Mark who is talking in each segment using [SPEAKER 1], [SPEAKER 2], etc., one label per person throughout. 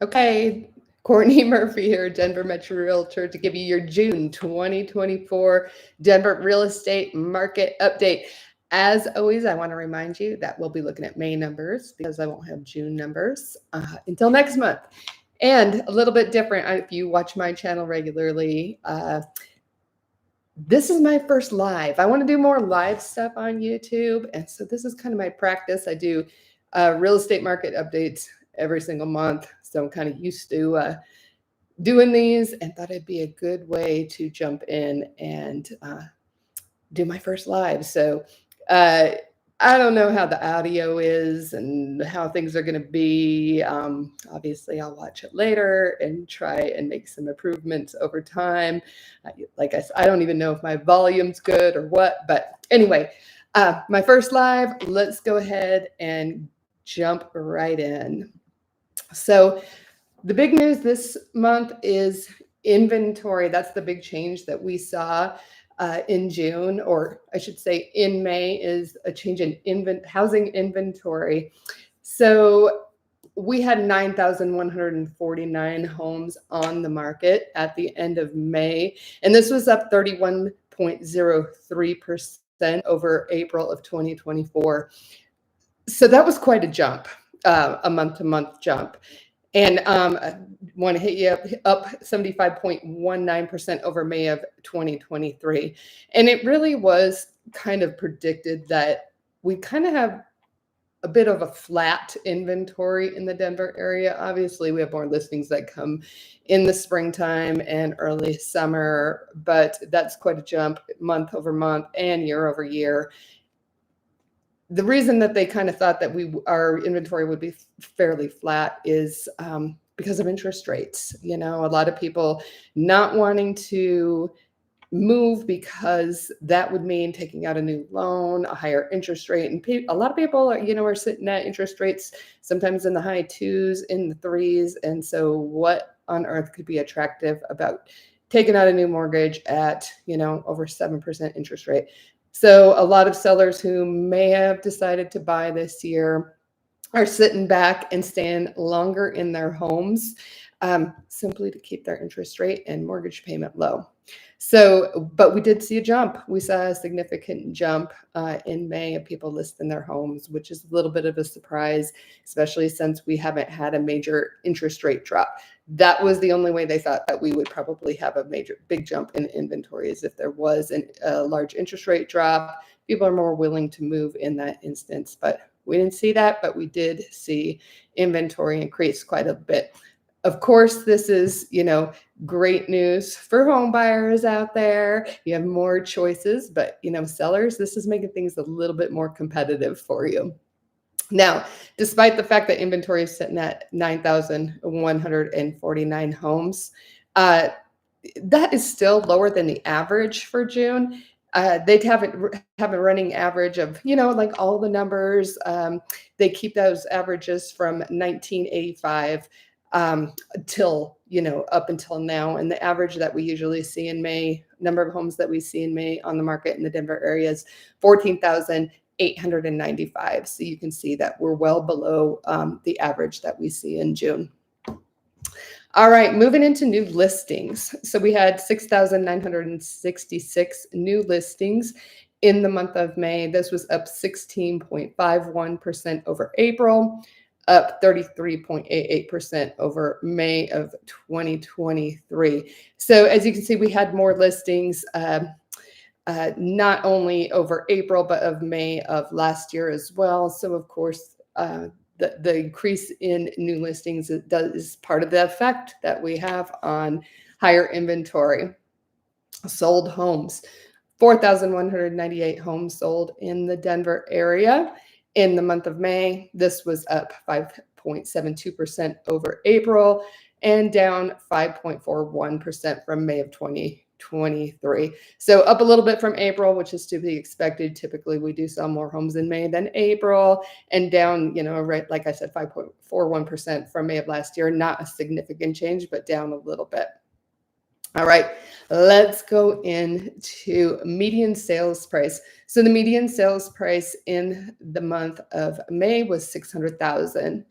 [SPEAKER 1] Okay, Courtney Murphy here, Denver Metro Realtor, to give you your June 2024 Denver real estate market update. As always, I want to remind you that we'll be looking at May numbers because I won't have June numbers until next month. And a little bit different if you watch my channel regularly. This is my first live. I want to do more live stuff on YouTube. And so this is kind of my practice. I do real estate market updates every single month. So I'm kind of used to doing these and thought it'd be a good way to jump in and do my first live. So uh, I don't know how the audio is and how things are going to be. Obviously, I'll watch it later and try and make some improvements over time. Like I said, I don't even know if my volume's good or what. But anyway, my first live, let's go ahead and jump right in. So the big news this month is inventory. That's the big change that we saw in June, or I should say in May, is a change in housing inventory. So we had 9,149 homes on the market at the end of May, and this was up 31.03% over April of 2024. So that was quite a jump, a month-to-month jump. And I want to hit you up 75.19% over May of 2023. And it really was kind of predicted that we kind of have a bit of a flat inventory in the Denver area. Obviously, we have more listings that come in the springtime and early summer, but that's quite a jump month over month and year over year. The reason that they kind of thought that our inventory would be fairly flat is because of interest rates. You know, a lot of people not wanting to move because that would mean taking out a new loan, a higher interest rate. And a lot of people are sitting at interest rates sometimes in the high twos, in the threes. And so what on earth could be attractive about taking out a new mortgage at, over 7% interest rate? So a lot of sellers who may have decided to buy this year are sitting back and staying longer in their homes, simply to keep their interest rate and mortgage payment low. So, but we did see a jump. We saw a significant jump in May of people listing their homes, which is a little bit of a surprise, especially since we haven't had a major interest rate drop. That was the only way they thought that we would probably have a big jump in inventory, is if there was a large interest rate drop. People are more willing to move in that instance, but we didn't see that, but we did see inventory increase quite a bit. Of course, this is, great news for home buyers out there. You have more choices, but, sellers, this is making things a little bit more competitive for you. Now, despite the fact that inventory is sitting at 9,149 homes, that is still lower than the average for June. They'd have a running average of, like all the numbers. They keep those averages from 1985 till, up until now. And the average that we usually see in May, number of homes that we see in May on the market in the Denver area, is 14,895. So you can see that we're well below the average that we see in June. All right, moving into new listings. So we had 6,966 new listings in the month of May. This was up 16.51% over April, up 33.88% over May of 2023. So as you can see, we had more listings, not only over April, but of May of last year as well. So of course, the increase in new listings is part of the effect that we have on higher inventory. Sold homes, 4,198 homes sold in the Denver area in the month of May. This was up 5.72% over April and down 5.41% from May of 2023. So up a little bit from April, which is to be expected. Typically, we do sell more homes in May than April, and down, right, like I said, 5.41% from May of last year. Not a significant change, but down a little bit. All right, let's go into median sales price. So the median sales price in the month of May was $600,000.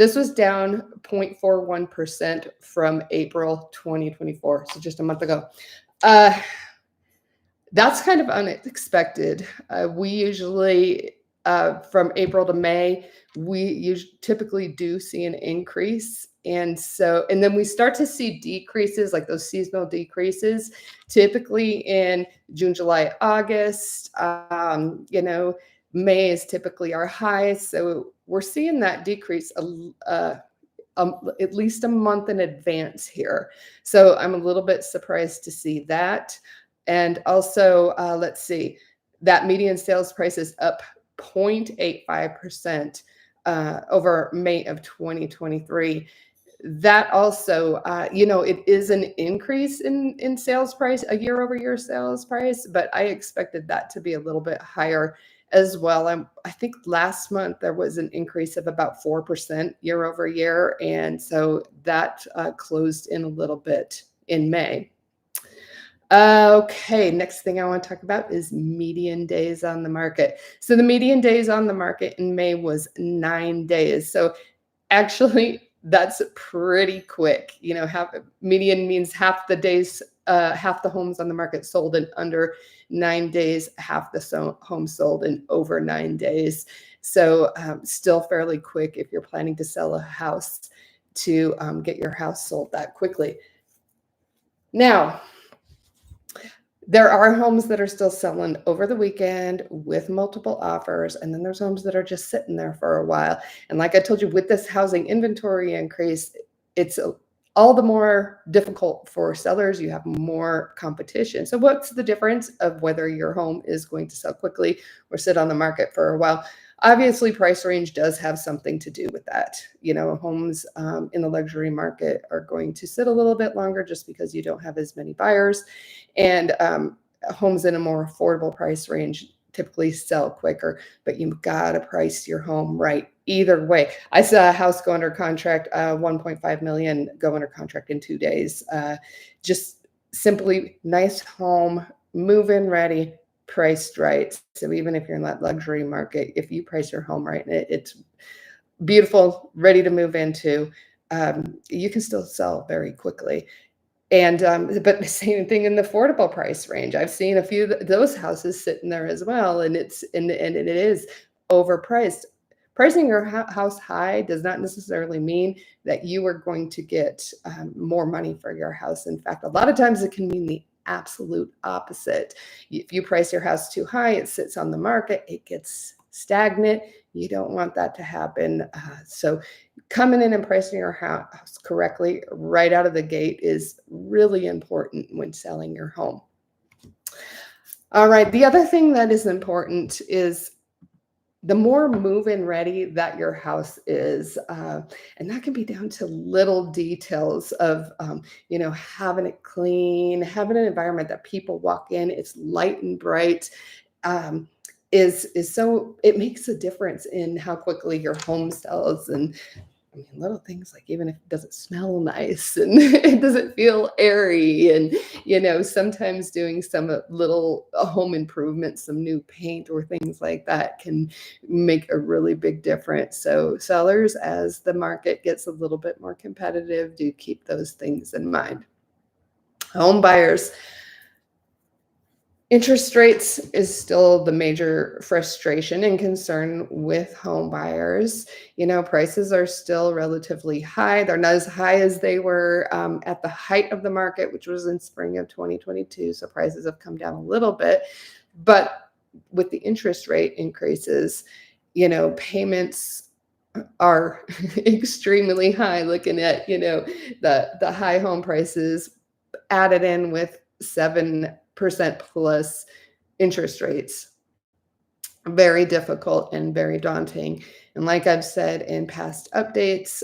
[SPEAKER 1] This was down 0.41% from April 2024, so just a month ago. Uh, that's kind of unexpected. We usually, from April to May, we typically do see an increase. And then we start to see decreases, like those seasonal decreases, typically in June, July, August. May is typically our high. So we're seeing that decrease at least a month in advance here. So I'm a little bit surprised to see that. And also, let's see, that median sales price is up 0.85% over May of 2023. That also, it is an increase in sales price, a year-over-year sales price, but I expected that to be a little bit higher as well. I think last month there was an increase of about 4% year over year, and so that closed in a little bit in May. Okay, next thing I want to talk about is median days on the market. So the median days on the market in May was 9 days. So actually, that's pretty quick. Median means half the days, half the homes on the market sold in under 9 days, half the homes sold in over 9 days. So still fairly quick if you're planning to sell a house to get your house sold that quickly. Now, there are homes that are still selling over the weekend with multiple offers, and then there's homes that are just sitting there for a while. And like I told you, with this housing inventory increase, it's all the more difficult for sellers. You have more competition. So what's the difference of whether your home is going to sell quickly or sit on the market for a while? Obviously, price range does have something to do with that. Homes in the luxury market are going to sit a little bit longer just because you don't have as many buyers. And homes in a more affordable price range typically sell quicker, but you've got to price your home right either way. I saw a house go under contract, 1.5 million go under contract in 2 days. Just simply nice home, move-in ready, priced right. So even if you're in that luxury market, if you price your home right, it's beautiful, ready to move into, you can still sell very quickly. And but the same thing in the affordable price range. I've seen a few of those houses sitting there as well, and it is overpriced. Pricing your house high does not necessarily mean that you are going to get more money for your house. In fact, a lot of times it can mean the absolute opposite. If you price your house too high, it sits on the market, it gets stagnant. You don't want that to happen. So coming in and pricing your house correctly right out of the gate is really important when selling your home. All right. The other thing that is important is the more move-in ready that your house is, and that can be down to little details of, having it clean, having an environment that people walk in, it's light and bright, is so it makes a difference in how quickly your home sells. And I mean, little things like even if it doesn't smell nice and it doesn't feel airy, and sometimes doing some little home improvements, some new paint or things like that can make a really big difference. So sellers, as the market gets a little bit more competitive, do keep those things in mind. Home buyers. Interest rates is still the major frustration and concern with home buyers. Prices are still relatively high. They're not as high as they were at the height of the market, which was in spring of 2022. So prices have come down a little bit. But with the interest rate increases, payments are extremely high. Looking at, the high home prices added in with 7% plus interest rates. Very difficult and very daunting. And like I've said in past updates,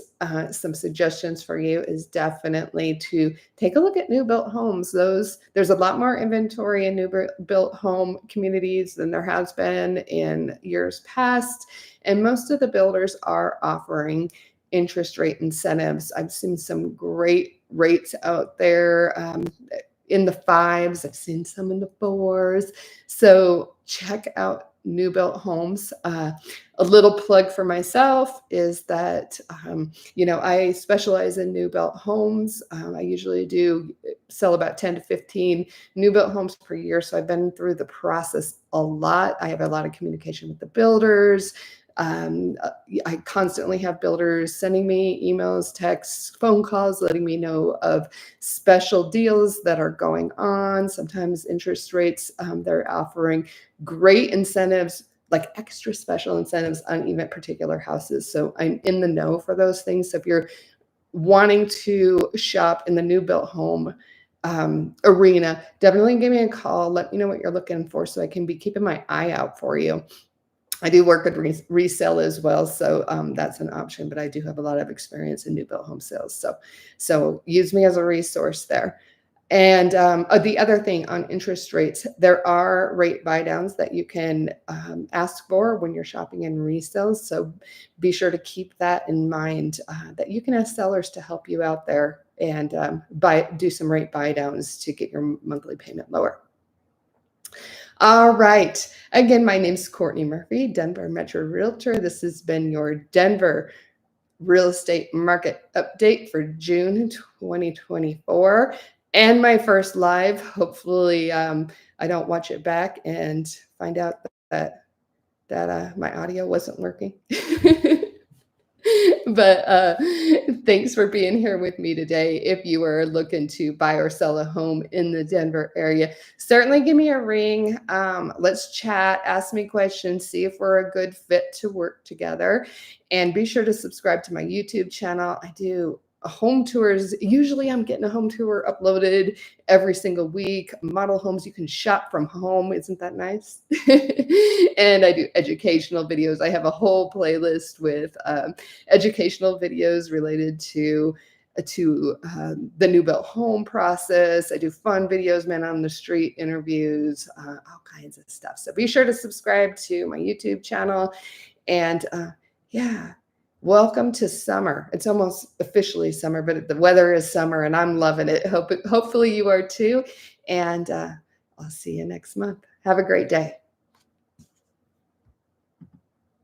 [SPEAKER 1] some suggestions for you is definitely to take a look at new built homes. There's a lot more inventory in new built home communities than there has been in years past. And most of the builders are offering interest rate incentives. I've seen some great rates out there in the 5s. I've seen some in the 4s. So check out new built homes. A little plug for myself is that, I specialize in new built homes. I usually do sell about 10 to 15 new built homes per year. So I've been through the process a lot. I have a lot of communication with the builders. I constantly have builders sending me emails, texts, phone calls, letting me know of special deals that are going on. Sometimes interest rates, they're offering great incentives, like extra special incentives on even particular houses. So I'm in the know for those things. So if you're wanting to shop in the new built home arena, definitely give me a call. Let me know what you're looking for so I can be keeping my eye out for you. I do work with resale as well, so that's an option. But I do have a lot of experience in new built home sales, so use me as a resource there. And the other thing on interest rates, there are rate buy downs that you can ask for when you're shopping in resales. So be sure to keep that in mind, that you can ask sellers to help you out there and do some rate buy downs to get your monthly payment lower. All right. Again, my name's Courtney Murphy, Denver Metro Realtor. This has been your Denver real estate market update for June 2024 and my first live. Hopefully, I don't watch it back and find out that my audio wasn't working. But thanks for being here with me today. If you are looking to buy or sell a home in the Denver area, certainly give me a ring. Let's chat, ask me questions, see if we're a good fit to work together. And be sure to subscribe to my YouTube channel. I do home tours. Usually I'm getting a home tour uploaded every single week. Model homes you can shop from home. Isn't that nice? And I do educational videos. I have a whole playlist with educational videos related to the new built home process. I do fun videos, man on the street interviews, all kinds of stuff. So be sure to subscribe to my YouTube channel. And yeah, welcome to summer. It's almost officially summer, but the weather is summer and I'm loving it. Hopefully you are too. And I'll see you next month. Have a great day.